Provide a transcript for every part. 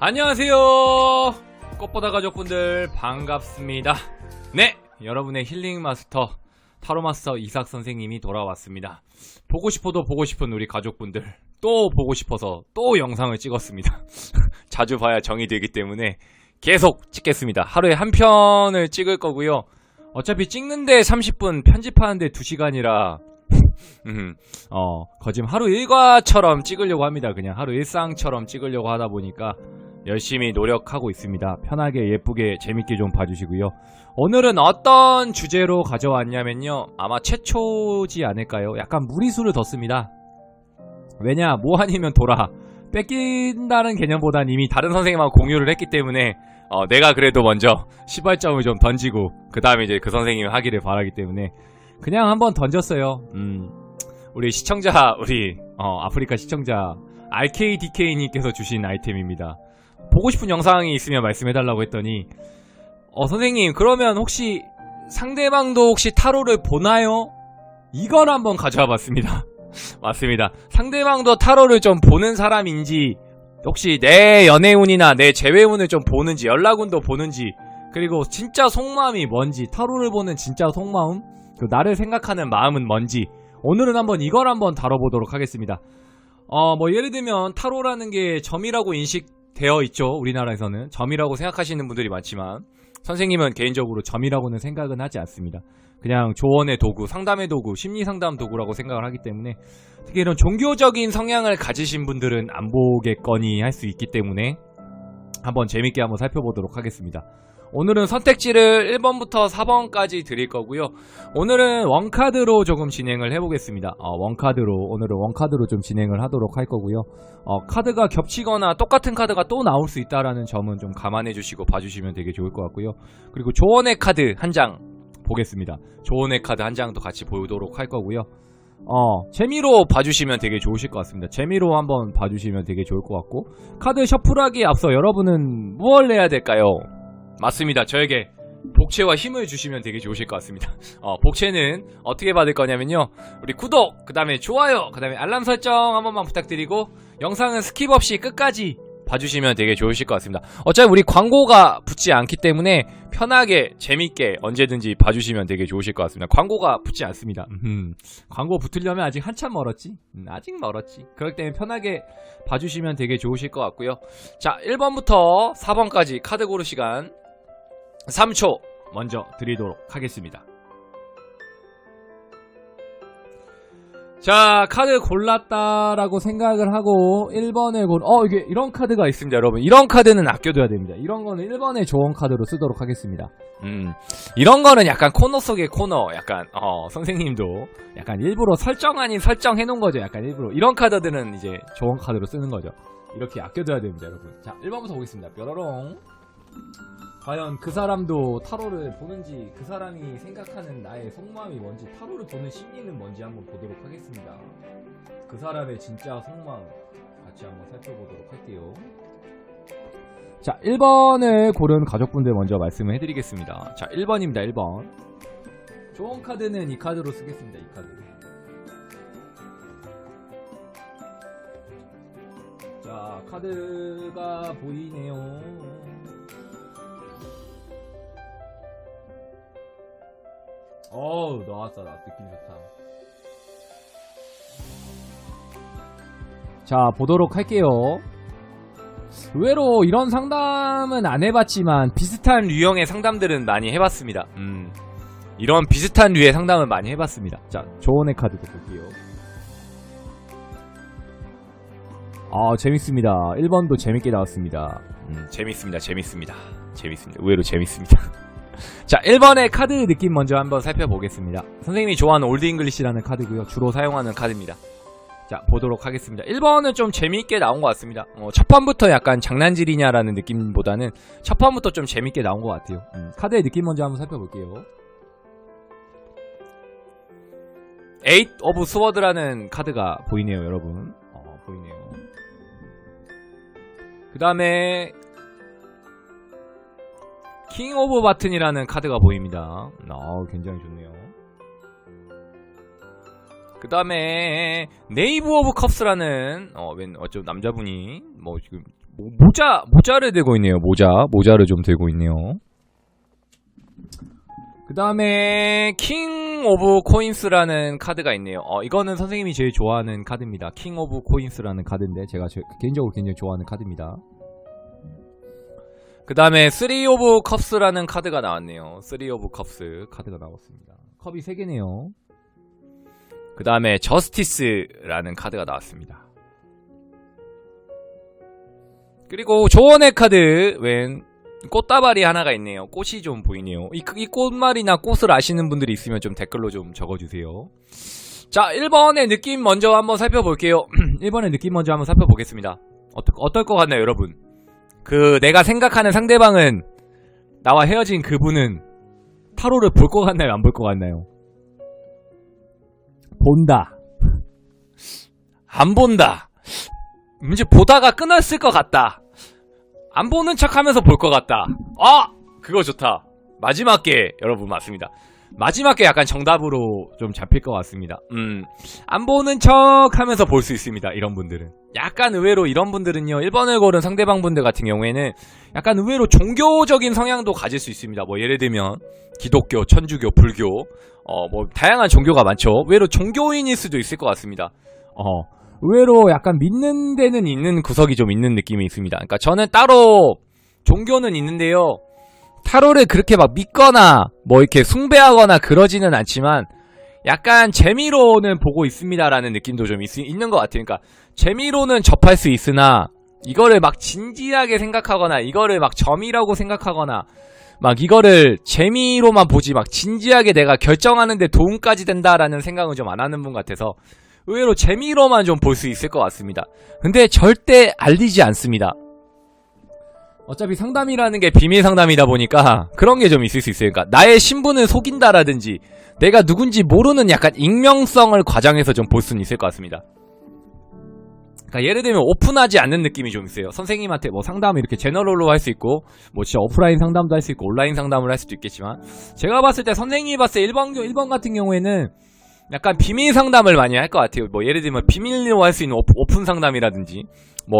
안녕하세요. 꽃보다 가족분들 반갑습니다. 네, 여러분의 힐링 마스터 타로 마스터 이삭 선생님이 돌아왔습니다. 보고 싶어도 보고 싶은 우리 가족분들 또 보고 싶어서 또 영상을 찍었습니다. 자주 봐야 정이 되기 때문에 계속 찍겠습니다. 하루에 한 편을 찍을 거고요. 어차피 찍는데 30분, 편집하는데 2시간이라 거짓 하루 일과처럼 찍으려고 합니다. 그냥 하루 일상처럼 찍으려고 하다 보니까 열심히 노력하고 있습니다. 편하게 예쁘게 재밌게 좀 봐주시고요. 오늘은 어떤 주제로 가져왔냐면요, 아마 최초지 않을까요? 약간 무리수를 뒀습니다. 왜냐, 뭐 아니면 돌아 뺏긴다는 개념보단 이미 다른 선생님하고 공유를 했기 때문에 내가 그래도 먼저 시발점을 좀 던지고 그 다음에 이제 그 선생님이 하기를 바라기 때문에 그냥 한번 던졌어요. 우리 시청자, 우리 아프리카 시청자 RKDK님께서 주신 아이템입니다. 보고 싶은 영상이 있으면 말씀해달라고 했더니 선생님, 그러면 혹시 상대방도 혹시 타로를 보나요? 이걸 한번 가져와 봤습니다. 맞습니다. 상대방도 타로를 좀 보는 사람인지, 혹시 내 연애운이나 내 재회운을 좀 보는지, 연락운도 보는지, 그리고 진짜 속마음이 뭔지, 타로를 보는 진짜 속마음, 나를 생각하는 마음은 뭔지, 오늘은 한번 이걸 한번 다뤄보도록 하겠습니다. 뭐 예를 들면 타로라는 게 점이라고 인식되어 있죠. 우리나라에서는 점이라고 생각하시는 분들이 많지만 선생님은 개인적으로 점이라고는 생각은 하지 않습니다. 그냥 조언의 도구, 상담의 도구, 심리상담 도구라고 생각을 하기 때문에, 특히 이런 종교적인 성향을 가지신 분들은 안 보겠거니 할 수 있기 때문에 한번 재밌게 한번 살펴보도록 하겠습니다. 오늘은 선택지를 1번부터 4번까지 드릴 거고요. 오늘은 원카드로 조금 진행을 해보겠습니다. 오늘은 원카드로 좀 진행을 하도록 할 거고요. 카드가 겹치거나 똑같은 카드가 또 나올 수 있다라는 점은 좀 감안해 주시고 봐주시면 되게 좋을 것 같고요. 그리고 조언의 카드 한 장 보겠습니다. 조언의 카드 한 장도 같이 보도록 할 거고요. 재미로 봐주시면 되게 좋으실 것 같습니다. 재미로 한번 봐주시면 되게 좋을 것 같고, 카드 셔플하기에 앞서 여러분은 무엇을 해야 될까요? 맞습니다. 저에게 복채와 힘을 주시면 되게 좋으실 것 같습니다. 복채는 어떻게 받을 거냐면요, 우리 구독, 그 다음에 좋아요, 그 다음에 알람 설정 한 번만 부탁드리고 영상은 스킵 없이 끝까지 봐주시면 되게 좋으실 것 같습니다. 어차피 우리 광고가 붙지 않기 때문에 편하게 재밌게 언제든지 봐주시면 되게 좋으실 것 같습니다. 광고가 붙지 않습니다. 광고 붙으려면 아직 한참 멀었지? 아직 멀었지. 그렇기 때문에 편하게 봐주시면 되게 좋으실 것 같고요. 자, 1번부터 4번까지 카드 고를 시간 3초 먼저 드리도록 하겠습니다. 자, 카드 골랐다라고 생각을 하고 1번을 이게 이런 카드가 있습니다, 여러분. 이런 카드는 아껴둬야 됩니다. 이런 거는 1번의 조언 카드로 쓰도록 하겠습니다. 이런 거는 약간 코너 속의 코너, 약간 선생님도 약간 일부러 설정 아닌 설정 해놓은 거죠. 약간 일부러. 이런 카드들은 이제 조언 카드로 쓰는 거죠. 이렇게 아껴둬야 됩니다, 여러분. 자, 1번부터 보겠습니다. 뾰로롱. 과연 그 사람도 타로를 보는지, 그 사람이 생각하는 나의 속마음이 뭔지, 타로를 보는 심리는 뭔지 한번 보도록 하겠습니다. 그 사람의 진짜 속마음 같이 한번 살펴보도록 할게요. 자, 1번을 고른 가족분들 먼저 말씀을 해드리겠습니다. 자, 1번입니다. 1번. 조언 카드는 이 카드로 쓰겠습니다. 이 카드. 자, 카드가 보이네요. 나왔다. 느낌 좋다. 자, 보도록 할게요. 의외로 이런 상담은 안 해봤지만 비슷한 유형의 상담들은 많이 해봤습니다. 이런 비슷한 류의 상담은 많이 해봤습니다. 자, 조언의 카드도 볼게요. 재밌습니다. 1번도 재밌게 나왔습니다. 재밌습니다. 의외로 재밌습니다. 자, 1번의 카드 느낌 먼저 한번 살펴보겠습니다. 선생님이 좋아하는 올드 잉글리시라는 카드고요. 주로 사용하는 카드입니다. 자, 보도록 하겠습니다. 1번은 좀 재미있게 나온 것 같습니다. 첫 판부터 약간 장난질이냐라는 느낌보다는 첫 판부터 좀 재밌게 나온 것 같아요. 카드의 느낌 먼저 한번 살펴볼게요. 에잇 오브 스워드라는 카드가 보이네요, 여러분. 보이네요. 그 다음에 킹 오브 바튼이라는 카드가 보입니다. 굉장히 좋네요. 그 다음에 네이브 오브 컵스라는 어쩜 남자분이 지금 모자를 들고 있네요. 모자를 좀 들고 있네요. 그 다음에 킹 오브 코인스라는 카드가 있네요. 이거는 선생님이 제일 좋아하는 카드입니다. 킹 오브 코인스라는 카드인데 제가 개인적으로 굉장히 좋아하는 카드입니다. 그 다음에 3 오브 컵스라는 카드가 나왔네요. 3 오브 컵스 카드가 나왔습니다. 컵이 3개네요. 그 다음에 저스티스라는 카드가 나왔습니다. 그리고 조언의 카드 꽃다발이 하나가 있네요. 꽃이 좀 보이네요. 이 꽃말이나 꽃을 아시는 분들이 있으면 좀 댓글로 좀 적어주세요. 자, 1번의 느낌 먼저 한번 살펴볼게요. 1번의 느낌 먼저 한번 살펴보겠습니다. 어떨 것 같나요, 여러분? 내가 생각하는 상대방은, 나와 헤어진 그분은 타로를 볼 것 같나요, 안 볼 것 같나요? 본다. 안 본다. 이제 보다가 끊었을 것 같다. 안 보는 척 하면서 볼 것 같다. 그거 좋다. 마지막 게 여러분 맞습니다. 마지막 게 약간 정답으로 좀 잡힐 것 같습니다. 안 보는 척 하면서 볼 수 있습니다. 이런 분들은. 약간 의외로 이런 분들은요, 1번을 고른 상대방 분들 같은 경우에는 약간 의외로 종교적인 성향도 가질 수 있습니다. 예를 들면 기독교, 천주교, 불교, 다양한 종교가 많죠. 의외로 종교인일 수도 있을 것 같습니다. 의외로 약간 믿는 데는 있는 구석이 좀 있는 느낌이 있습니다. 그러니까 저는 따로 종교는 있는데요, 타로를 그렇게 막 믿거나 이렇게 숭배하거나 그러지는 않지만 약간 재미로는 보고 있습니다라는 느낌도 좀 있는 것 같아요. 그러니까 재미로는 접할 수 있으나 이거를 막 진지하게 생각하거나 이거를 막 점이라고 생각하거나 막 이거를 재미로만 보지 막 진지하게 내가 결정하는데 도움까지 된다라는 생각은 좀 안 하는 분 같아서 의외로 재미로만 좀 볼 수 있을 것 같습니다. 근데 절대 알리지 않습니다. 어차피 상담이라는 게 비밀 상담이다 보니까 그런 게 좀 있을 수 있어요. 그러니까 나의 신분을 속인다라든지 내가 누군지 모르는 약간 익명성을 과장해서 좀 볼 수는 있을 것 같습니다. 그러니까 예를 들면 오픈하지 않는 느낌이 좀 있어요. 선생님한테 상담을 이렇게 제너럴로 할 수 있고 진짜 오프라인 상담도 할 수 있고 온라인 상담을 할 수도 있겠지만 제가 봤을 때 선생님이 봤을 때 1번 같은 경우에는 약간 비밀 상담을 많이 할 것 같아요. 예를 들면 비밀로 할 수 있는 오픈 상담이라든지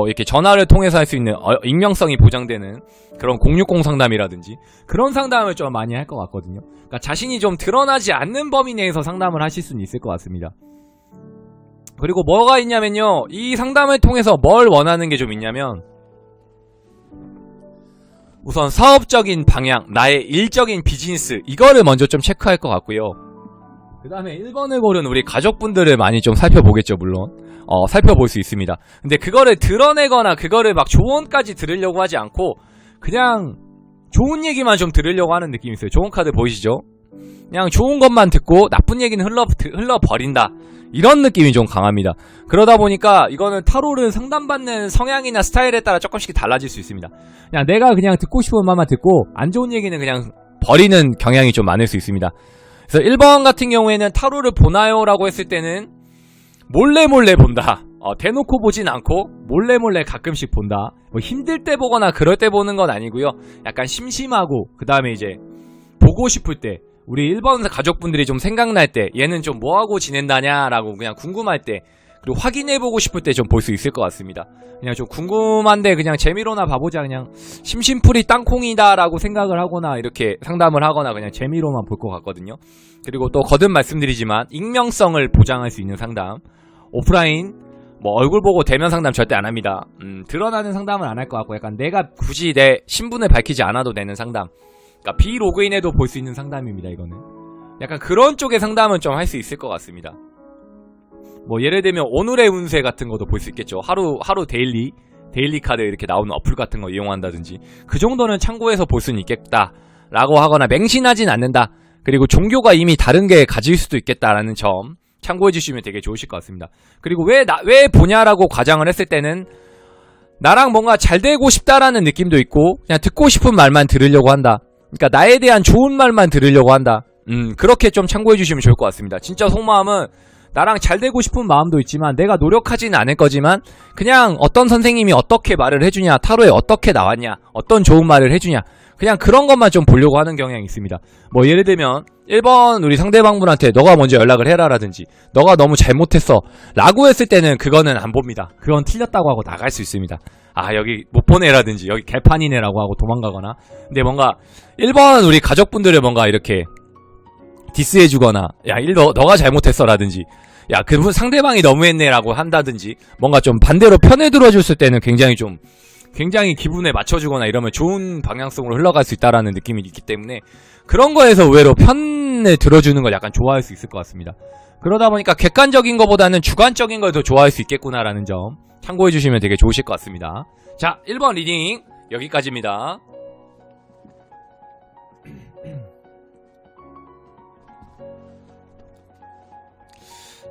이렇게 전화를 통해서 할 수 있는 익명성이 보장되는 그런 060 상담이라든지 그런 상담을 좀 많이 할 것 같거든요. 그러니까 자신이 좀 드러나지 않는 범위 내에서 상담을 하실 수는 있을 것 같습니다. 그리고 뭐가 있냐면요, 이 상담을 통해서 뭘 원하는 게 좀 있냐면 우선 사업적인 방향, 나의 일적인 비즈니스 이거를 먼저 좀 체크할 것 같고요. 그 다음에 1번을 고른 우리 가족분들을 많이 좀 살펴보겠죠. 물론 살펴볼 수 있습니다. 근데 그거를 드러내거나 그거를 막 조언까지 들으려고 하지 않고 그냥 좋은 얘기만 좀 들으려고 하는 느낌이 있어요. 좋은 카드 보이시죠? 그냥 좋은 것만 듣고 나쁜 얘기는 흘러버린다, 이런 느낌이 좀 강합니다. 그러다 보니까 이거는 타로를 상담받는 성향이나 스타일에 따라 조금씩 달라질 수 있습니다. 그냥 내가 그냥 듣고 싶은 말만 듣고 안 좋은 얘기는 그냥 버리는 경향이 좀 많을 수 있습니다. 그래서 1번 같은 경우에는 타로를 보나요? 라고 했을 때는 몰래 본다. 대놓고 보진 않고 몰래 가끔씩 본다. 힘들 때 보거나 그럴 때 보는 건 아니고요. 약간 심심하고 그 다음에 이제 보고 싶을 때, 우리 1번 가족분들이 좀 생각날 때, 얘는 좀 뭐하고 지낸다냐라고 그냥 궁금할 때, 그리고 확인해보고 싶을 때 좀 볼 수 있을 것 같습니다. 그냥 좀 궁금한데 그냥 재미로나 봐보자, 그냥 심심풀이 땅콩이다라고 생각을 하거나 이렇게 상담을 하거나 그냥 재미로만 볼 것 같거든요. 그리고 또 거듭 말씀드리지만 익명성을 보장할 수 있는 상담, 오프라인 얼굴 보고 대면 상담 절대 안 합니다. 드러나는 상담은 안 할 것 같고 약간 내가 굳이 내 신분을 밝히지 않아도 되는 상담, 그러니까 비로그인해도 볼 수 있는 상담입니다. 이거는 약간 그런 쪽의 상담은 좀 할 수 있을 것 같습니다. 예를 들면 오늘의 운세 같은 것도 볼 수 있겠죠. 하루 데일리 카드 이렇게 나오는 어플 같은 거 이용한다든지 그 정도는 참고해서 볼 수는 있겠다 라고 하거나, 맹신하진 않는다, 그리고 종교가 이미 다른 게 가질 수도 있겠다라는 점 참고해 주시면 되게 좋으실 것 같습니다. 그리고 왜 보냐라고 과장을 했을 때는 나랑 뭔가 잘 되고 싶다라는 느낌도 있고 그냥 듣고 싶은 말만 들으려고 한다, 그러니까 나에 대한 좋은 말만 들으려고 한다, 그렇게 좀 참고해 주시면 좋을 것 같습니다. 진짜 속마음은 나랑 잘 되고 싶은 마음도 있지만 내가 노력하지는 않을 거지만 그냥 어떤 선생님이 어떻게 말을 해주냐, 타로에 어떻게 나왔냐, 어떤 좋은 말을 해주냐, 그냥 그런 것만 좀 보려고 하는 경향이 있습니다. 뭐 예를 들면 1번 우리 상대방분한테 너가 먼저 연락을 해라 라든지 너가 너무 잘못했어 라고 했을 때는 그거는 안 봅니다. 그건 틀렸다고 하고 나갈 수 있습니다. 아 여기 못 보내라든지 여기 개판이네 라고 하고 도망가거나. 근데 뭔가 1번 우리 가족분들을 뭔가 이렇게 디스해주거나 야 너가 잘못했어 라든지 야 그분 상대방이 너무했네 라고 한다든지 뭔가 좀 반대로 편에 들어줬을 때는 굉장히 기분에 맞춰주거나 이러면 좋은 방향성으로 흘러갈 수 있다라는 느낌이 있기 때문에 그런 거에서 의외로 편에 들어주는 걸 약간 좋아할 수 있을 것 같습니다. 그러다 보니까 객관적인 것보다는 주관적인 걸 더 좋아할 수 있겠구나라는 점 참고해 주시면 되게 좋으실 것 같습니다. 자, 1번 리딩 여기까지입니다.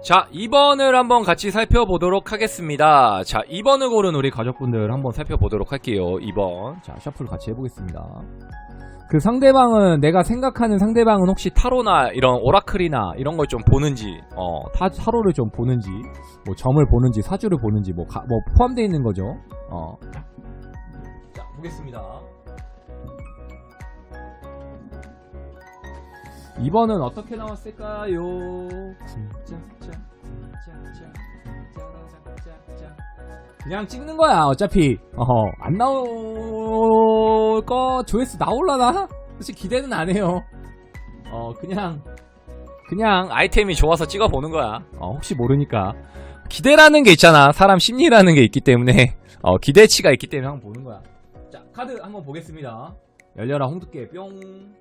자, 2번을 한번 같이 살펴보도록 하겠습니다. 자, 2번을 고른 우리 가족분들 한번 살펴보도록 할게요. 2번. 자, 셔플 같이 해보겠습니다. 그 상대방은, 내가 생각하는 상대방은 혹시 타로나 이런 오라클이나 이런 걸 좀 보는지, 타로를 좀 보는지, 뭐 점을 보는지, 사주를 보는지, 뭐 포함되어 있는 거죠. 자, 보겠습니다. 2번은 어떻게 나왔을까요? 그냥 찍는 거야. 어차피 안 나올 거 조회수 나올라나? 사실 기대는 안 해요. 그냥 아이템이 좋아서 찍어보는 거야. 혹시 모르니까. 기대라는 게 있잖아. 사람 심리라는 게 있기 때문에 기대치가 있기 때문에 한번 보는 거야. 자, 카드 한번 보겠습니다. 열려라 홍두깨 뿅.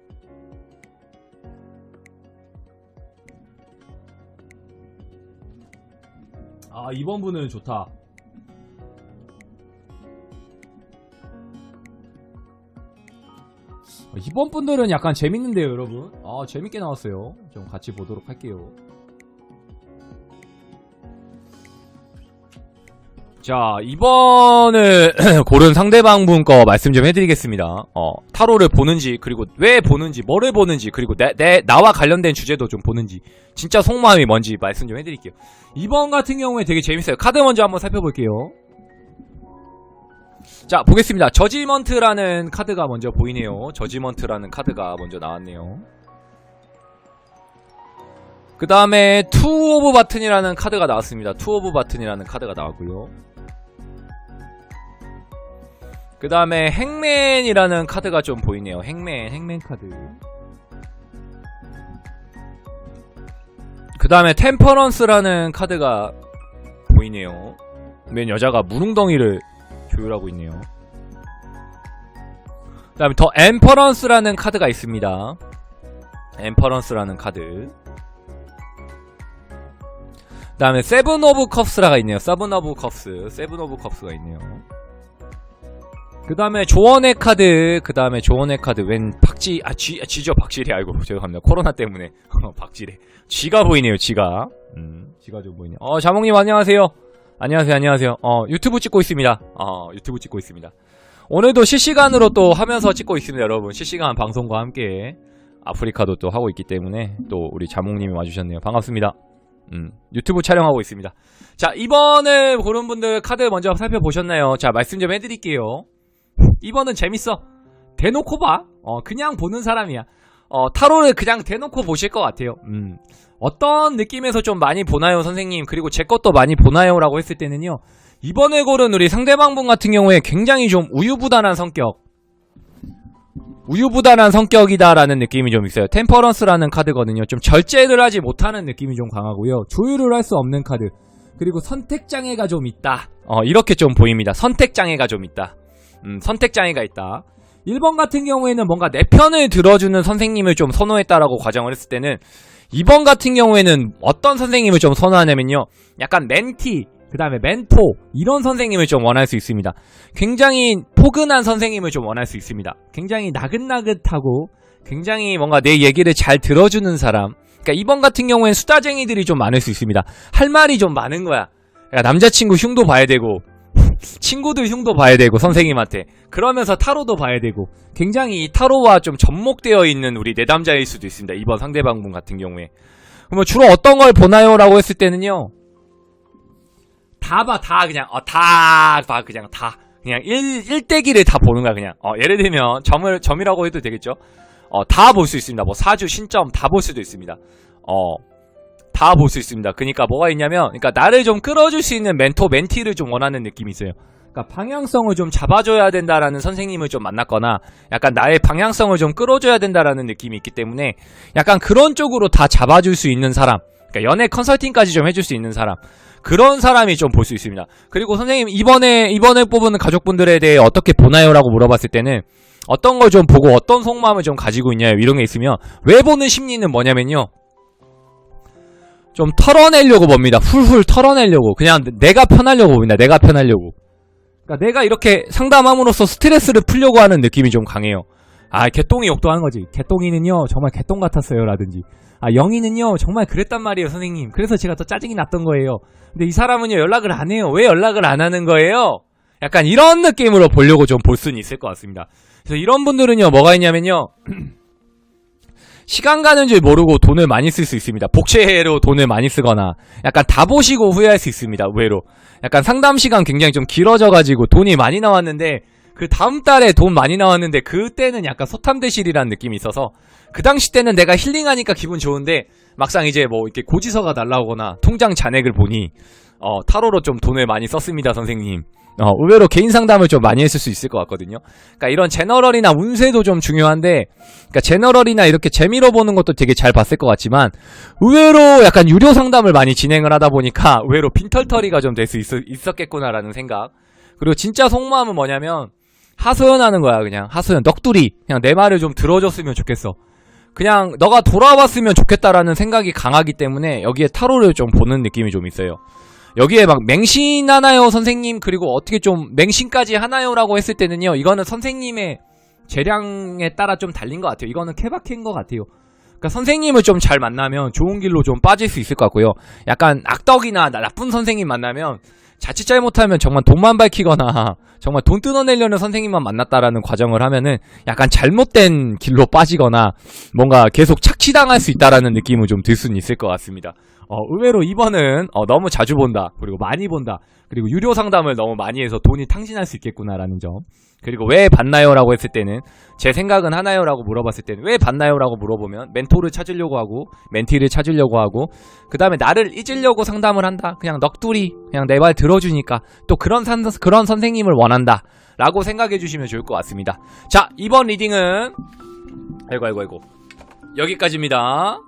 아, 2번 분은 좋다. 이번 분들은 약간 재밌는데요, 여러분. 재밌게 나왔어요. 좀 같이 보도록 할게요. 자, 이번을 고른 상대방분 거 말씀 좀 해드리겠습니다. 타로를 보는지, 그리고 왜 보는지, 뭐를 보는지, 그리고 나와 관련된 주제도 좀 보는지, 진짜 속마음이 뭔지 말씀 좀 해드릴게요. 이번 같은 경우에 되게 재밌어요. 카드 먼저 한번 살펴볼게요. 자, 보겠습니다. 저지먼트라는 카드가 먼저 보이네요. 저지먼트라는 카드가 먼저 나왔네요. 그 다음에 투 오브 바튼이라는 카드가 나왔습니다. 투 오브 바튼이라는 카드가 나왔고요. 그 다음에 행맨이라는 카드가 좀 보이네요. 행맨 카드. 그 다음에 템퍼런스라는 카드가 보이네요. 맨 여자가 무릉덩이를 조율하고 있네요. 그 다음에 더 엠퍼런스라는 카드가 있습니다. 엠퍼런스라는 카드. 그 다음에 세븐 오브 컵스라가 있네요. 세븐 오브 컵스가 있네요. 그 다음에 조언의 카드. 웬 쥐죠. 박쥐래. 아이고 죄송합니다. 코로나 때문에 박쥐래. 쥐가 보이네요. 쥐가 좀 보이네요. 자몽님 안녕하세요. 안녕하세요. 유튜브 찍고 있습니다. 오늘도 실시간으로 또 하면서 찍고 있습니다, 여러분. 실시간 방송과 함께 아프리카도 또 하고 있기 때문에 또 우리 자몽님이 와주셨네요. 반갑습니다. 유튜브 촬영하고 있습니다. 자, 2번을 고른 분들 카드 먼저 살펴보셨나요? 자, 말씀 좀 해드릴게요. 2번은 재밌어. 대놓고 봐. 그냥 보는 사람이야. 타로를 그냥 대놓고 보실 것 같아요. 어떤 느낌에서 좀 많이 보나요, 선생님? 그리고 제 것도 많이 보나요? 라고 했을 때는요, 이번에 고른 우리 상대방분 같은 경우에 굉장히 좀 우유부단한 성격이다라는 느낌이 좀 있어요. 템퍼런스라는 카드거든요. 좀 절제를 하지 못하는 느낌이 좀 강하고요. 조율을 할 수 없는 카드. 그리고 선택장애가 좀 있다. 이렇게 좀 보입니다. 선택장애가 좀 있다. 선택장애가 있다. 1번 같은 경우에는 뭔가 내 편을 들어주는 선생님을 좀 선호했다라고 과정을 했을 때는 2번 같은 경우에는 어떤 선생님을 좀 선호하냐면요, 약간 멘티, 그 다음에 멘토, 이런 선생님을 좀 원할 수 있습니다. 굉장히 포근한 선생님을 좀 원할 수 있습니다. 굉장히 나긋나긋하고 굉장히 뭔가 내 얘기를 잘 들어주는 사람. 그러니까 2번 같은 경우엔 수다쟁이들이 좀 많을 수 있습니다. 할 말이 좀 많은 거야. 그러니까 남자친구 흉도 봐야 되고 친구들 흉도 봐야 되고 선생님한테, 그러면서 타로도 봐야 되고, 굉장히 이 타로와 좀 접목되어 있는 우리 내담자일 수도 있습니다. 이번 상대방분 같은 경우에. 그러면 주로 어떤 걸 보나요? 라고 했을 때는요, 다 봐. 다 그냥 다. 그냥 1대1을 다 보는 거야, 그냥. 예를 들면, 점이라고 해도 되겠죠? 다 볼 수 있습니다. 뭐, 사주, 신점 다 볼 수도 있습니다. 다 볼 수 있습니다. 그니까 뭐가 있냐면, 그니까 나를 좀 끌어줄 수 있는 멘토, 멘티를 좀 원하는 느낌이 있어요. 그러니까 방향성을 좀 잡아줘야 된다라는 선생님을 좀 만났거나 약간 나의 방향성을 좀 끌어줘야 된다라는 느낌이 있기 때문에 약간 그런 쪽으로 다 잡아줄 수 있는 사람, 그러니까 연애 컨설팅까지 좀 해줄 수 있는 사람, 그런 사람이 좀 볼 수 있습니다. 그리고 선생님 이번에 뽑은 가족분들에 대해 어떻게 보나요? 라고 물어봤을 때는 어떤 걸 좀 보고 어떤 속마음을 좀 가지고 있냐 이런 게 있으면 왜 보는 심리는 뭐냐면요, 좀 털어내려고 봅니다. 훌훌 털어내려고, 그냥 내가 편하려고 봅니다. 내가 편하려고. 그러니까 내가 이렇게 상담함으로써 스트레스를 풀려고 하는 느낌이 좀 강해요. 개똥이 욕도 하는 거지. 개똥이는요 정말 개똥 같았어요 라든지, 영희는요 정말 그랬단 말이에요 선생님, 그래서 제가 더 짜증이 났던 거예요. 근데 이 사람은요 연락을 안 해요. 왜 연락을 안 하는 거예요? 약간 이런 느낌으로 보려고 좀 볼 수는 있을 것 같습니다. 그래서 이런 분들은요 뭐가 있냐면요 시간 가는 줄 모르고 돈을 많이 쓸 수 있습니다. 복채로 돈을 많이 쓰거나 약간 다 보시고 후회할 수 있습니다. 의외로 약간 상담 시간 굉장히 좀 길어져가지고 돈이 많이 나왔는데 그 다음 달에 돈 많이 나왔는데 그때는 약간 소탐대실이라는 느낌이 있어서 그 당시 때는 내가 힐링하니까 기분 좋은데 막상 이제 뭐 이렇게 고지서가 날라오거나 통장 잔액을 보니 타로로 좀 돈을 많이 썼습니다 선생님. 의외로 개인 상담을 좀 많이 했을 수 있을 것 같거든요. 그러니까 이런 제너럴이나 운세도 좀 중요한데, 그러니까 제너럴이나 이렇게 재미로 보는 것도 되게 잘 봤을 것 같지만 의외로 약간 유료 상담을 많이 진행을 하다 보니까 의외로 빈털터리가 좀 될 수 있었겠구나라는 생각. 그리고 진짜 속마음은 뭐냐면 하소연하는 거야. 그냥 하소연, 넋두리. 그냥 내 말을 좀 들어줬으면 좋겠어. 그냥 너가 돌아왔으면 좋겠다라는 생각이 강하기 때문에 여기에 타로를 좀 보는 느낌이 좀 있어요. 여기에 막 맹신하나요 선생님, 그리고 어떻게 좀 맹신까지 하나요? 라고 했을 때는요 이거는 선생님의 재량에 따라 좀 달린 것 같아요. 이거는 케바케인 것 같아요. 그러니까 선생님을 좀 잘 만나면 좋은 길로 좀 빠질 수 있을 것 같고요. 약간 악덕이나 나쁜 선생님 만나면 자칫 잘못하면 정말 돈만 밝히거나 정말 돈 뜯어내려는 선생님만 만났다라는 과정을 하면은 약간 잘못된 길로 빠지거나 뭔가 계속 착취당할 수 있다라는 느낌은 좀 들 수는 있을 것 같습니다. 의외로 2번은 너무 자주 본다, 그리고 많이 본다, 그리고 유료 상담을 너무 많이 해서 돈이 탕진할 수 있겠구나라는 점. 그리고 왜 받나요? 라고 했을 때는 제 생각은 하나요? 라고 물어봤을 때는 왜 받나요? 라고 물어보면 멘토를 찾으려고 하고 멘티를 찾으려고 하고 그 다음에 나를 잊으려고 상담을 한다. 그냥 넋두리, 그냥 내 말 들어주니까 또 그런 선생님을 원한다 라고 생각해 주시면 좋을 것 같습니다. 자, 이번 리딩은 아이고 여기까지입니다.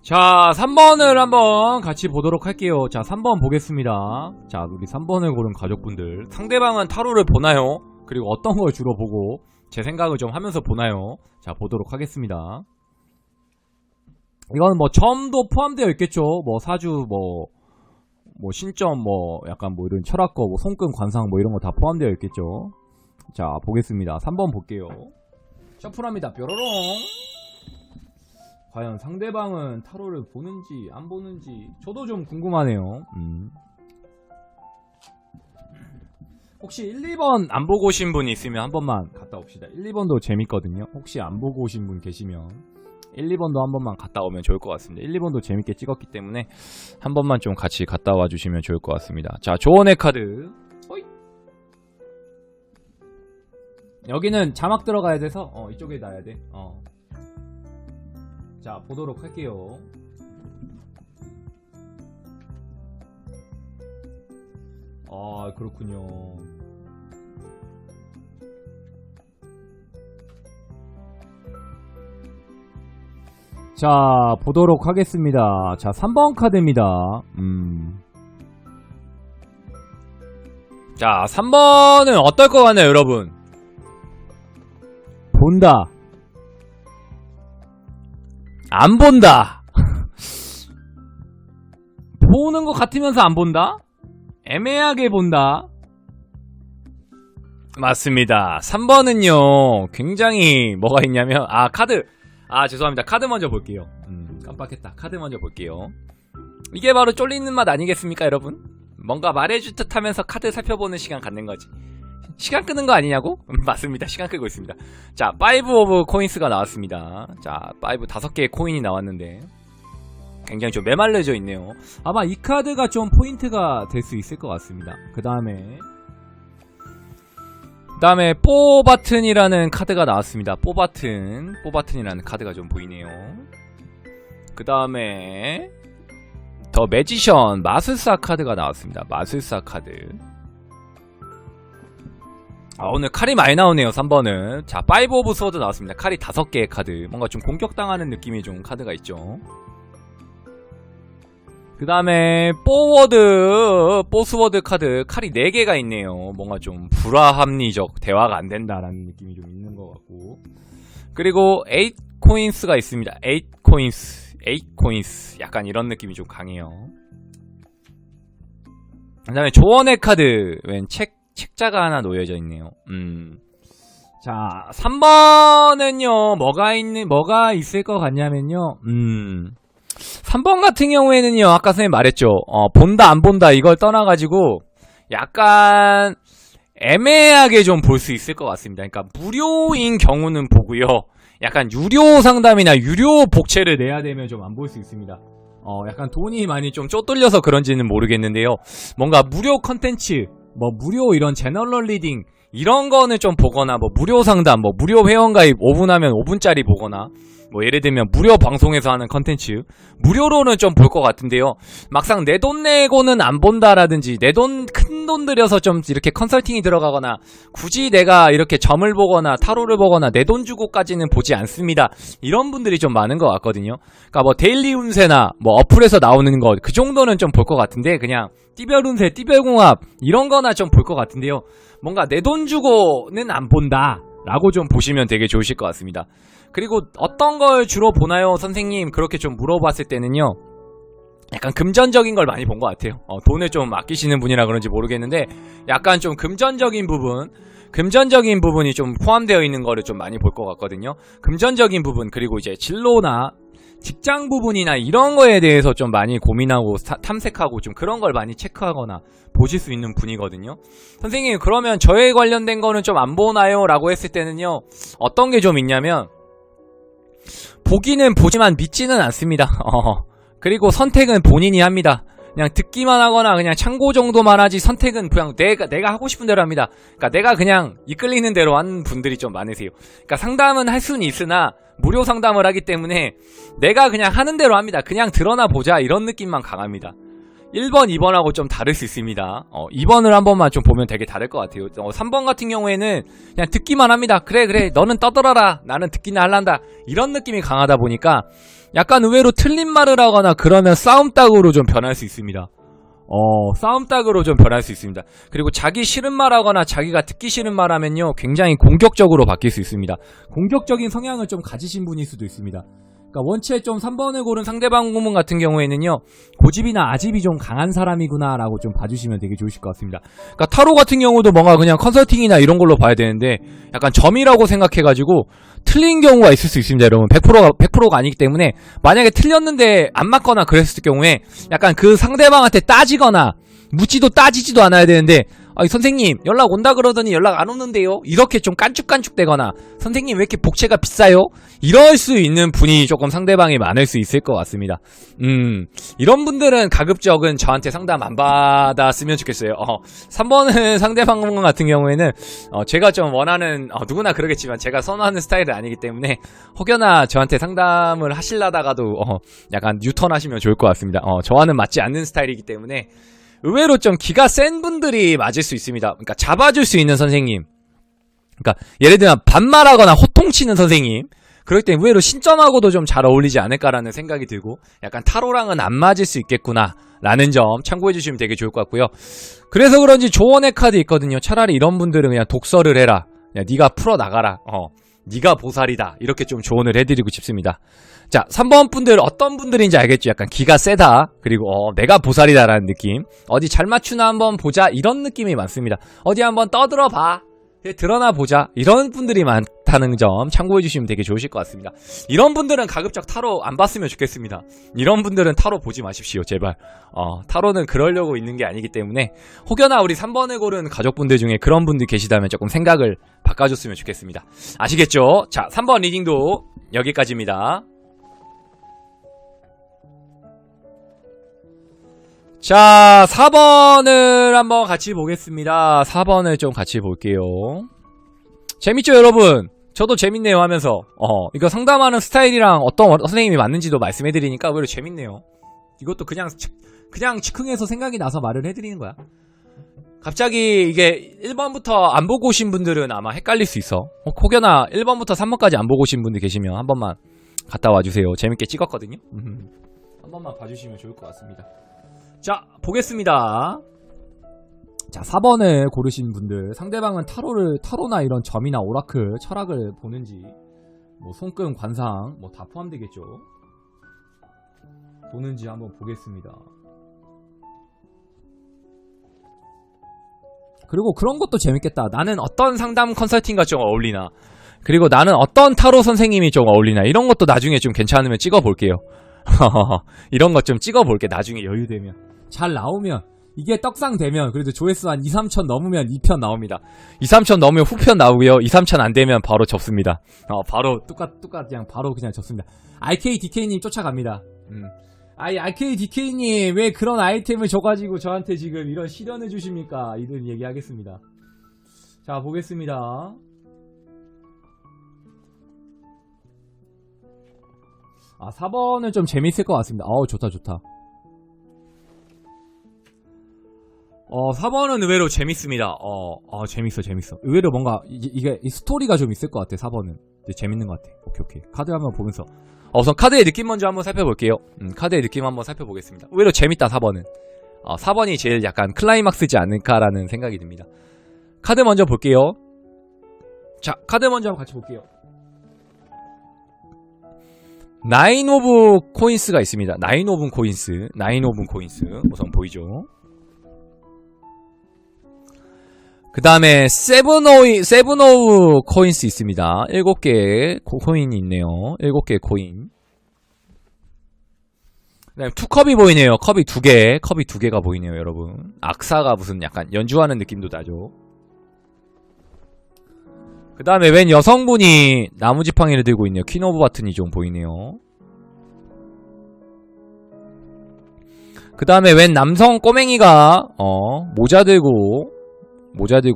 자, 3번을 한번 같이 보도록 할게요. 자, 3번 보겠습니다. 자, 우리 3번을 고른 가족분들, 상대방은 타로를 보나요? 그리고 어떤 걸 주로 보고 제 생각을 좀 하면서 보나요? 자, 보도록 하겠습니다. 이건 뭐 점도 포함되어 있겠죠. 뭐 사주, 뭐 신점, 뭐 약간 뭐 이런 철학거, 뭐 손금, 관상 뭐 이런 거 다 포함되어 있겠죠. 자, 보겠습니다. 3번 볼게요. 셔플합니다. 뾰로롱. 과연 상대방은 타로를 보는지 안 보는지 저도 좀 궁금하네요. 혹시 1, 2번 안 보고 오신 분이 있으면 한 번만 갔다 옵시다. 1, 2번도 재밌거든요. 혹시 안 보고 오신 분 계시면 1, 2번도 한 번만 갔다 오면 좋을 것 같습니다. 1, 2번도 재밌게 찍었기 때문에 한 번만 좀 같이 갔다 와 주시면 좋을 것 같습니다. 자, 조언의 카드. 호이. 여기는 자막 들어가야 돼서 이쪽에 놔야 돼. 자, 보도록 할게요. 그렇군요. 자, 보도록 하겠습니다. 자, 3번 카드입니다. 자, 3번은 어떨 것 같나요, 여러분? 본다. 안 본다. 보는 것 같으면서 안 본다? 애매하게 본다. 맞습니다. 3번은요 굉장히 뭐가 있냐면 카드. 죄송합니다. 카드 먼저 볼게요. 깜빡했다. 카드 먼저 볼게요. 이게 바로 쫄리는 맛 아니겠습니까, 여러분? 뭔가 말해줄 듯 하면서 카드 살펴보는 시간 갖는 거지. 시간 끄는 거 아니냐고? 맞습니다. 시간 끄고 있습니다. 자, 5 오브 코인스가 나왔습니다. 자, 5 5개의 코인이 나왔는데 굉장히 좀 메말려져 있네요. 아마 이 카드가 좀 포인트가 될 수 있을 것 같습니다. 그 다음에 뽀바튼이라는 카드가 나왔습니다. 뽀바튼이라는 카드가 좀 보이네요. 그 다음에 더 매지션 마술사 카드가 나왔습니다. 마술사 카드. 오늘 칼이 많이 나오네요. 3번은. 자, 5 오브 스워드 나왔습니다. 칼이 5개의 카드. 뭔가 좀 공격당하는 느낌이 좀 카드가 있죠. 그 다음에 뽀스워드 카드. 칼이 4개가 있네요. 뭔가 좀 불화합리적, 대화가 안 된다라는 느낌이 좀 있는 것 같고. 그리고 8코인스가 있습니다. 8코인스. 약간 이런 느낌이 좀 강해요. 그 다음에 조언의 카드. 웬 책자가 하나 놓여져 있네요. 자, 3번은요, 뭐가 있을 것 같냐면요, 3번 같은 경우에는요, 아까 선생님 말했죠. 본다, 안 본다, 이걸 떠나가지고, 약간, 애매하게 좀 볼 수 있을 것 같습니다. 그러니까, 무료인 경우는 보고요. 약간, 유료 상담이나 유료 복채를 내야 되면 좀 안 볼 수 있습니다. 약간 돈이 많이 좀 쪼들려서 그런지는 모르겠는데요. 뭔가 무료 컨텐츠, 무료 이런 제너럴 리딩, 이런 거는 좀 보거나, 무료 상담, 무료 회원가입 5분 하면 5분짜리 보거나, 예를 들면 무료 방송에서 하는 컨텐츠 무료로는 좀 볼 것 같은데요. 막상 내 돈 내고는 안 본다라든지 내 돈 큰 돈 들여서 좀 이렇게 컨설팅이 들어가거나 굳이 내가 이렇게 점을 보거나 타로를 보거나 내 돈 주고까지는 보지 않습니다. 이런 분들이 좀 많은 것 같거든요. 그러니까 데일리 운세나 어플에서 나오는 것 그 정도는 좀 볼 것 같은데 그냥 띠별 운세, 띠별 궁합 이런 거나 좀 볼 것 같은데요. 뭔가 내 돈 주고는 안 본다 라고 좀 보시면 되게 좋으실 것 같습니다. 그리고 어떤 걸 주로 보나요, 선생님? 그렇게 좀 물어봤을 때는요. 약간 금전적인 걸 많이 본 것 같아요. 돈을 좀 아끼시는 분이라 그런지 모르겠는데 약간 좀 금전적인 부분이 좀 포함되어 있는 거를 좀 많이 볼 것 같거든요. 금전적인 부분 그리고 이제 진로나 직장 부분이나 이런 거에 대해서 좀 많이 고민하고 탐색하고 좀 그런 걸 많이 체크하거나 보실 수 있는 분이거든요. 선생님 그러면 저에 관련된 거는 좀 안 보나요? 라고 했을 때는요. 어떤 게 좀 있냐면 보기는 보지만 믿지는 않습니다. 그리고 선택은 본인이 합니다. 그냥 듣기만 하거나 그냥 참고 정도만 하지 선택은 그냥 내가 하고 싶은 대로 합니다. 그러니까 내가 그냥 이끌리는 대로 하는 분들이 좀 많으세요. 그러니까 상담은 할 수는 있으나 무료 상담을 하기 때문에 내가 그냥 하는 대로 합니다. 그냥 드러나 보자 이런 느낌만 강합니다. 1번, 2번하고 좀 다를 수 있습니다. 2번을 한 번만 좀 보면 되게 다를 것 같아요. 3번 같은 경우에는 그냥 듣기만 합니다. 그래 너는 떠들어라. 나는 듣기나 할란다. 이런 느낌이 강하다 보니까 약간 의외로 틀린 말을 하거나 그러면 싸움닭으로 좀 변할 수 있습니다. 싸움닭으로 좀 변할 수 있습니다. 그리고 자기 싫은 말 하거나 자기가 듣기 싫은 말 하면요 굉장히 공격적으로 바뀔 수 있습니다. 공격적인 성향을 좀 가지신 분일 수도 있습니다. 그러니까 원체 좀 3번을 고른 상대방 구문 같은 경우에는요 고집이나 아집이 좀 강한 사람이구나 라고 좀 봐주시면 되게 좋으실 것 같습니다. 그러니까 타로 같은 경우도 뭔가 그냥 컨설팅이나 이런 걸로 봐야 되는데 약간 점이라고 생각해가지고 틀린 경우가 있을 수 있습니다. 여러분 100%가 아니기 때문에 만약에 틀렸는데 안 맞거나 그랬을 경우에 약간 그 상대방한테 따지거나 묻지도 따지지도 않아야 되는데 선생님 연락 온다 그러더니 연락 안 오는데요. 이렇게 좀 깐죽깐죽대거나 선생님 왜 이렇게 복채가 비싸요? 이럴 수 있는 분이 조금 상대방이 많을 수 있을 것 같습니다. 이런 분들은 가급적은 저한테 상담 안 받았으면 좋겠어요. 3번은 상대방 같은 경우에는 제가 좀 원하는 누구나 그러겠지만 제가 선호하는 스타일은 아니기 때문에 혹여나 저한테 상담을 하시려다가도 약간 유턴하시면 좋을 것 같습니다. 저와는 맞지 않는 스타일이기 때문에 의외로 좀 기가 센 분들이 맞을 수 있습니다. 그러니까 잡아줄 수 있는 선생님. 그러니까 예를 들면 반말하거나 호통치는 선생님. 그럴 때 의외로 신점하고도 좀 잘 어울리지 않을까라는 생각이 들고 약간 타로랑은 안 맞을 수 있겠구나 라는 점 참고해 주시면 되게 좋을 것 같고요. 그래서 그런지 조언의 카드 있거든요. 차라리 이런 분들은 그냥 독서를 해라. 그냥 네가 풀어나가라. 네가 보살이다. 이렇게 좀 조언을 해드리고 싶습니다. 자, 3번 분들 어떤 분들인지 알겠죠? 약간 기가 세다. 그리고 내가 보살이다라는 느낌. 어디 잘 맞추나 한번 보자. 이런 느낌이 많습니다. 어디 한번 떠들어봐. 드러나 보자. 이런 분들이 많다는 점 참고해 주시면 되게 좋으실 것 같습니다. 이런 분들은 가급적 타로 안 봤으면 좋겠습니다. 이런 분들은 타로 보지 마십시오. 제발. 타로는 그러려고 있는 게 아니기 때문에 혹여나 우리 3번을 고른 가족분들 중에 그런 분들 계시다면 조금 생각을 바꿔줬으면 좋겠습니다. 아시겠죠? 자, 3번 리딩도 여기까지입니다. 자, 4번을 한번 같이 보겠습니다. 4번을 좀 같이 볼게요. 재밌죠, 여러분? 저도 재밌네요 하면서 이거 상담하는 스타일이랑 어떤 선생님이 맞는지도 말씀해드리니까 오히려 재밌네요. 이것도 그냥 즉흥해서 생각이 나서 말을 해드리는 거야. 갑자기 이게 1번부터 안 보고 오신 분들은 아마 헷갈릴 수 있어. 혹여나 1번부터 3번까지 안 보고 오신 분들 계시면 한 번만 갔다 와주세요. 재밌게 찍었거든요. 한 번만 봐주시면 좋을 것 같습니다. 자, 보겠습니다. 자, 4번을 고르신 분들, 상대방은 타로나 이런 점이나 오라클, 철학을 보는지, 뭐 손금, 관상, 뭐 다 포함되겠죠. 보는지 한번 보겠습니다. 그리고 그런 것도 재밌겠다. 나는 어떤 상담 컨설팅과 좀 어울리나, 그리고 나는 어떤 타로 선생님이 좀 어울리나, 이런 것도 나중에 좀 괜찮으면 찍어볼게요. 이런 것 좀 찍어볼게. 나중에 여유되면, 잘 나오면, 이게 떡상 되면, 그래도 조회수 한 2, 3천 넘으면 2편 나옵니다. 2, 3천 넘으면 후편 나오고요. 2, 3천 안 되면 바로 접습니다. 바로 바로 그냥 접습니다. RKDK님 쫓아갑니다. RKDK님 왜 그런 아이템을 줘가지고 저한테 지금 이런 시련을 주십니까? 이런 얘기 하겠습니다. 자, 보겠습니다. 아, 4번은 좀 재밌을 것 같습니다. 좋다. 4번은 의외로 재밌습니다. 재밌어. 의외로 뭔가, 이게 스토리가 좀 있을 것 같아, 4번은. 재밌는 것 같아. 오케이. 카드 한번 보면서. 우선 카드의 느낌 먼저 한번 살펴볼게요. 카드의 느낌 한번 살펴보겠습니다. 의외로 재밌다, 4번은. 4번이 제일 약간 클라이막스지 않을까라는 생각이 듭니다. 카드 먼저 볼게요. 자, 카드 먼저 한번 같이 볼게요. 나인 오브 코인스가 있습니다. 나인 오브 코인스. 우선 보이죠? 그 다음에 세븐 오브 코인스 있습니다. 7개의 코인이 있네요. 7개의 코인. 그 다음에 투컵이 보이네요. 컵이 2개가 보이네요, 여러분. 악사가 무슨 약간 연주하는 느낌도 나죠. 그 다음에 웬 여성분이 나무지팡이를 들고 있네요. 퀸 오브 바튼이 좀 보이네요. 그 다음에 웬 남성 꼬맹이가 모자 들고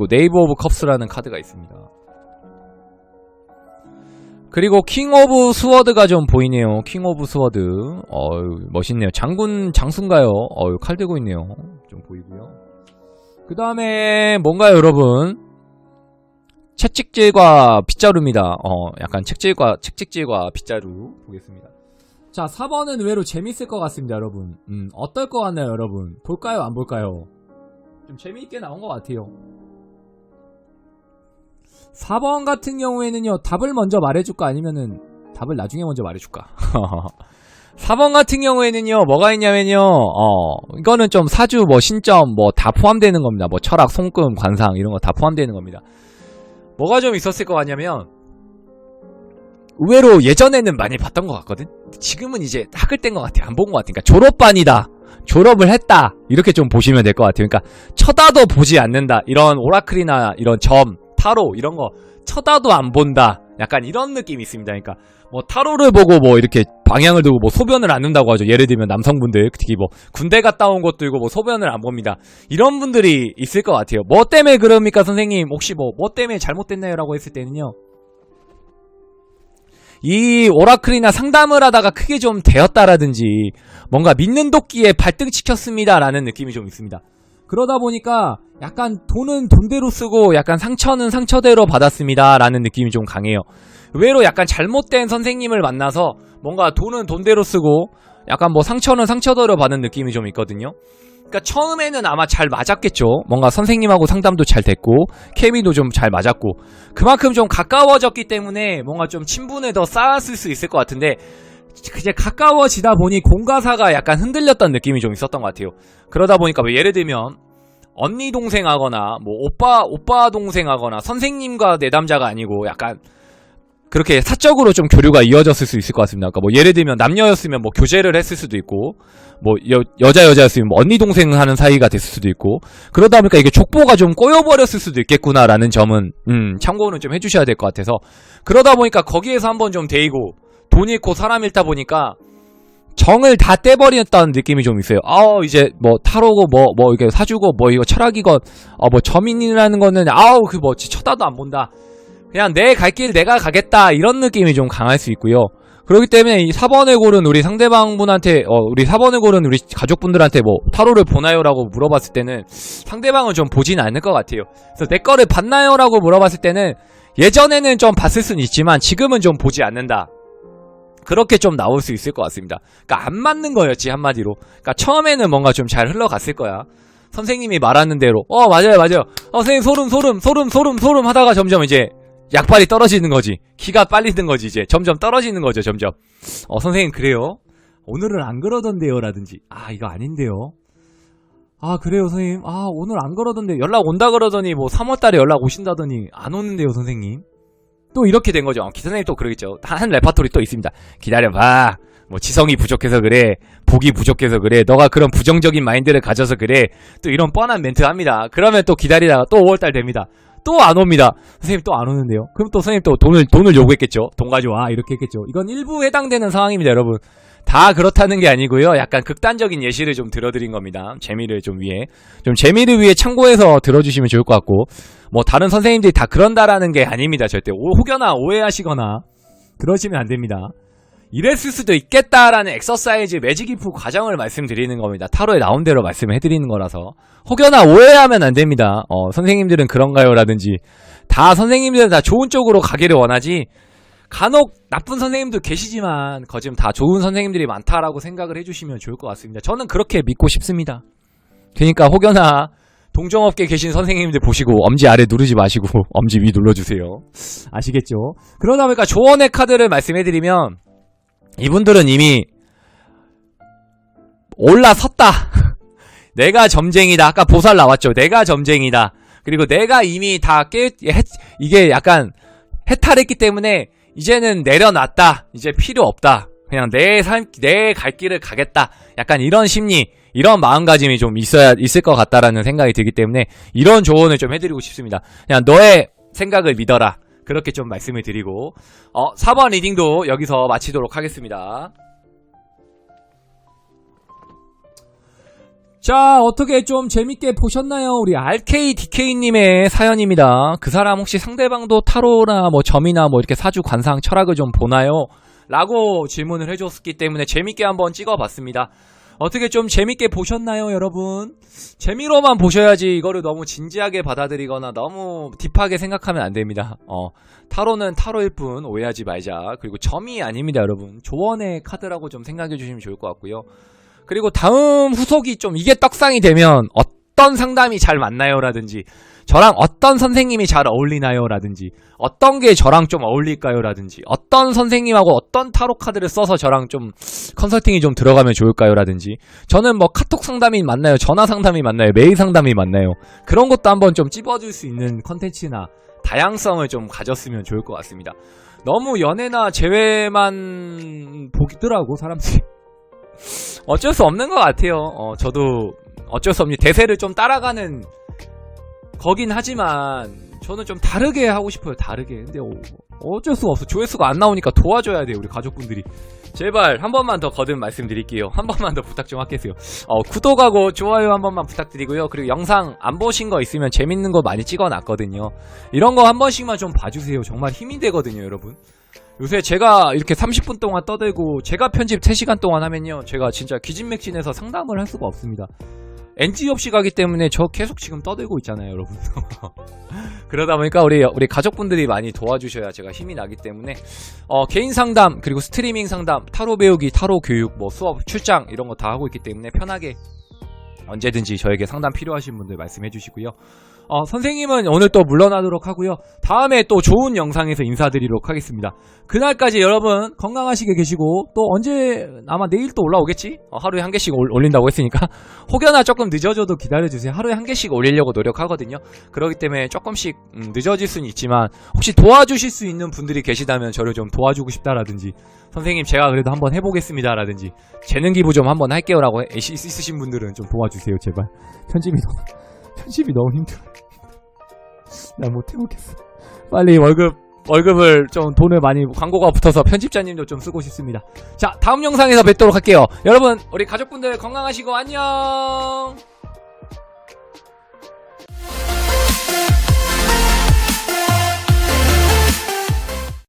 네이브 오브 컵스라는 카드가 있습니다. 그리고 킹 오브 스워드가 좀 보이네요. 킹 오브 스워드. 멋있네요. 장수인가요? 칼 들고 있네요. 좀 보이고요. 그 다음에 뭔가요, 여러분? 채찍질과 빗자루입니다. 약간 책찍질과 빗자루 보겠습니다. 자, 4번은 의외로 재밌을 것 같습니다, 여러분. 어떨 것 같나요, 여러분? 볼까요, 안 볼까요? 좀 재미있게 나온 것 같아요. 4번 같은 경우에는요, 답을 먼저 말해줄까? 아니면은 답을 나중에 먼저 말해줄까? 4번 같은 경우에는요, 뭐가 있냐면요, 이거는 좀 사주, 신점, 다 포함되는 겁니다. 철학, 손금, 관상, 이런 거 다 포함되는 겁니다. 뭐가 좀 있었을 것 같냐면, 의외로 예전에는 많이 봤던 것 같거든? 지금은 이제 학을 뗀 것 같아. 안 본 것 같아. 그러니까 졸업반이다. 졸업을 했다. 이렇게 좀 보시면 될 것 같아요. 그러니까 쳐다도 보지 않는다. 이런 오라클이나 이런 점, 타로 이런 거 쳐다도 안 본다. 약간 이런 느낌이 있습니다. 그러니까 타로를 보고 이렇게 방향을 두고 소변을 안 눈다고 하죠. 예를 들면 남성분들 특히 군대 갔다 온 것도 있고 소변을 안 봅니다. 이런 분들이 있을 것 같아요. 뭐 때문에 그럽니까, 선생님? 혹시 뭐 때문에 잘못됐나요? 라고 했을 때는요, 이 오라클이나 상담을 하다가 크게 좀 되었다라든지 뭔가 믿는 도끼에 발등시켰습니다 라는 느낌이 좀 있습니다. 그러다 보니까 약간 돈은 돈대로 쓰고 약간 상처는 상처대로 받았습니다 라는 느낌이 좀 강해요. 의외로 약간 잘못된 선생님을 만나서 뭔가 돈은 돈대로 쓰고 약간 상처는 상처대로 받는 느낌이 좀 있거든요. 그러니까 처음에는 아마 잘 맞았겠죠. 뭔가 선생님하고 상담도 잘 됐고 케미도 좀 잘 맞았고 그만큼 좀 가까워졌기 때문에 뭔가 좀 친분을 더 쌓았을 수 있을 것 같은데, 이제 가까워지다 보니 공가사가 약간 흔들렸던 느낌이 좀 있었던 것 같아요. 그러다 보니까 예를 들면 언니 동생 하거나 오빠 동생 하거나 선생님과 내담자가 아니고 약간 그렇게 사적으로 좀 교류가 이어졌을 수 있을 것 같습니다. 그러니까 예를 들면 남녀였으면 교제를 했을 수도 있고, 여자였으면 언니 동생 하는 사이가 됐을 수도 있고, 그러다 보니까 이게 족보가 좀 꼬여버렸을 수도 있겠구나라는 점은 참고는 좀 해주셔야 될 것 같아서, 그러다 보니까 거기에서 한번 좀 데이고 돈 잃고 사람 잃다 보니까 정을 다 떼버렸다는 느낌이 좀 있어요. 이제 뭐 타로고 뭐 이게 사주고 뭐 이거 철학이건 뭐 점인이라는 거는 그 뭐 쳐다도 안 본다. 그냥 내 갈 길 내가 가겠다 이런 느낌이 좀 강할 수 있고요. 그렇기 때문에 이 4번을 고른 우리 상대방분한테 우리 4번을 고른 우리 가족분들한테 뭐 타로를 보나요라고 물어봤을 때는 상대방은 좀 보진 않을 것 같아요. 그래서 내 거를 봤나요라고 물어봤을 때는 예전에는 좀 봤을 수는 있지만 지금은 좀 보지 않는다. 그렇게 좀 나올 수 있을 것 같습니다. 그러니까 안 맞는 거였지 한마디로. 그러니까 처음에는 뭔가 좀 잘 흘러갔을 거야. 선생님이 말하는 대로 맞아요 선생님 소름 하다가 점점 이제 약발이 떨어지는 거지. 기가 빨리는 거지. 이제 점점 떨어지는 거죠. 점점 선생님 그래요? 오늘은 안 그러던데요 라든지 이거 아닌데요. 그래요 선생님. 오늘 안 그러던데 연락 온다 그러더니 뭐 3월달에 연락 오신다더니 안 오는데요 선생님. 또 이렇게 된 거죠. 기사님 또 그러겠죠. 한 레파토리 또 있습니다. 기다려봐. 뭐 지성이 부족해서 그래. 복이 부족해서 그래. 너가 그런 부정적인 마인드를 가져서 그래. 또 이런 뻔한 멘트 합니다. 그러면 또 기다리다가 또 5월달 됩니다. 또 안 옵니다. 선생님 또 안 오는데요. 그럼 또 선생님 또 돈을 요구했겠죠. 돈 가져와. 이렇게 했겠죠. 이건 일부 해당되는 상황입니다 여러분. 다 그렇다는 게 아니고요. 약간 극단적인 예시를 좀 들어드린 겁니다. 재미를 좀 재미를 위해 참고해서 들어주시면 좋을 것 같고 뭐 다른 선생님들이 다 그런다라는 게 아닙니다. 절대 혹여나 오해하시거나 그러시면 안 됩니다. 이랬을 수도 있겠다라는 엑서사이즈 매직이프 과정을 말씀드리는 겁니다. 타로에 나온 대로 말씀을 해드리는 거라서 혹여나 오해하면 안 됩니다. 선생님들은 그런가요? 라든지 다 선생님들은 다 좋은 쪽으로 가기를 원하지 간혹 나쁜 선생님도 계시지만 거짓 다 좋은 선생님들이 많다라고 생각을 해주시면 좋을 것 같습니다. 저는 그렇게 믿고 싶습니다. 그러니까 혹여나 동종업계 계신 선생님들 보시고 엄지 아래 누르지 마시고 엄지 위 눌러주세요. 아시겠죠? 그러다 보니까 조언의 카드를 말씀해드리면 이분들은 이미 올라섰다. 내가 점쟁이다. 아까 보살 나왔죠. 내가 점쟁이다. 그리고 내가 이미 다 이게 약간 해탈했기 때문에 이제는 내려놨다. 이제 필요 없다. 그냥 내 갈 길을 가겠다. 약간 이런 심리, 이런 마음가짐이 좀 있을 것 같다라는 생각이 들기 때문에 이런 조언을 좀 해드리고 싶습니다. 그냥 너의 생각을 믿어라. 그렇게 좀 말씀을 드리고 4번 리딩도 여기서 마치도록 하겠습니다. 자, 어떻게 좀 재밌게 보셨나요? 우리 RKDK님의 사연입니다. 그 사람 혹시 상대방도 타로나 뭐 점이나 뭐 이렇게 사주 관상 철학을 좀 보나요? 라고 질문을 해줬기 때문에 재밌게 한번 찍어봤습니다. 어떻게 좀 재밌게 보셨나요, 여러분? 재미로만 보셔야지 이거를 너무 진지하게 받아들이거나 너무 딥하게 생각하면 안 됩니다. 타로는 타로일 뿐 오해하지 말자. 그리고 점이 아닙니다, 여러분. 조언의 카드라고 좀 생각해 주시면 좋을 것 같고요. 그리고 다음 후속이 좀 이게 떡상이 되면 어떤 상담이 잘 맞나요? 라든지 저랑 어떤 선생님이 잘 어울리나요? 라든지 어떤 게 저랑 좀 어울릴까요? 라든지 어떤 선생님하고 어떤 타로 카드를 써서 저랑 좀 컨설팅이 좀 들어가면 좋을까요? 라든지 저는 뭐 카톡 상담이 맞나요? 전화 상담이 맞나요? 메일 상담이 맞나요? 그런 것도 한번 좀 찝어줄 수 있는 컨텐츠나 다양성을 좀 가졌으면 좋을 것 같습니다. 너무 연애나 재회만 보기더라고 사람들이. 어쩔 수 없는 것 같아요. 저도 어쩔 수 없니 대세를 좀 따라가는 거긴 하지만 저는 좀 다르게 하고 싶어요. 다르게. 근데 어쩔 수가 없어. 조회수가 안 나오니까 도와줘야 돼요. 우리 가족분들이. 제발 한 번만 더 거듭 말씀드릴게요. 한 번만 더 부탁 좀 할게요. 구독하고 좋아요 한 번만 부탁드리고요. 그리고 영상 안 보신 거 있으면 재밌는 거 많이 찍어놨거든요. 이런 거 한 번씩만 좀 봐주세요. 정말 힘이 되거든요, 여러분. 요새 제가 이렇게 30분 동안 떠들고 제가 편집 3시간 동안 하면요 제가 진짜 기진맥진해서 상담을 할 수가 없습니다. NG 없이 가기 때문에 저 계속 지금 떠들고 있잖아요, 여러분. 그러다 보니까 우리 가족분들이 많이 도와주셔야 제가 힘이 나기 때문에 개인 상담 그리고 스트리밍 상담, 타로 배우기, 타로 교육, 뭐 수업, 출장 이런 거 다 하고 있기 때문에 편하게 언제든지 저에게 상담 필요하신 분들 말씀해 주시고요. 선생님은 오늘 또 물러나도록 하고요. 다음에 또 좋은 영상에서 인사드리도록 하겠습니다. 그날까지 여러분 건강하시게 계시고 또 언제 아마 내일 또 올라오겠지? 하루에 한 개씩 올린다고 했으니까 혹여나 조금 늦어져도 기다려주세요. 하루에 한 개씩 올리려고 노력하거든요. 그렇기 때문에 조금씩 늦어질 수는 있지만 혹시 도와주실 수 있는 분들이 계시다면 저를 좀 도와주고 싶다라든지 선생님 제가 그래도 한번 해보겠습니다 라든지 재능 기부 좀 한번 할게요 라고 있으신 분들은 좀 도와주세요 제발. 편집이 너무 힘들어. 나 못해보겠어. 빨리 월급 월급을 좀 돈을 많이 광고가 붙어서 편집자님도 좀 쓰고 싶습니다. 자, 다음 영상에서 뵙도록 할게요. 여러분, 우리 가족분들 건강하시고 안녕.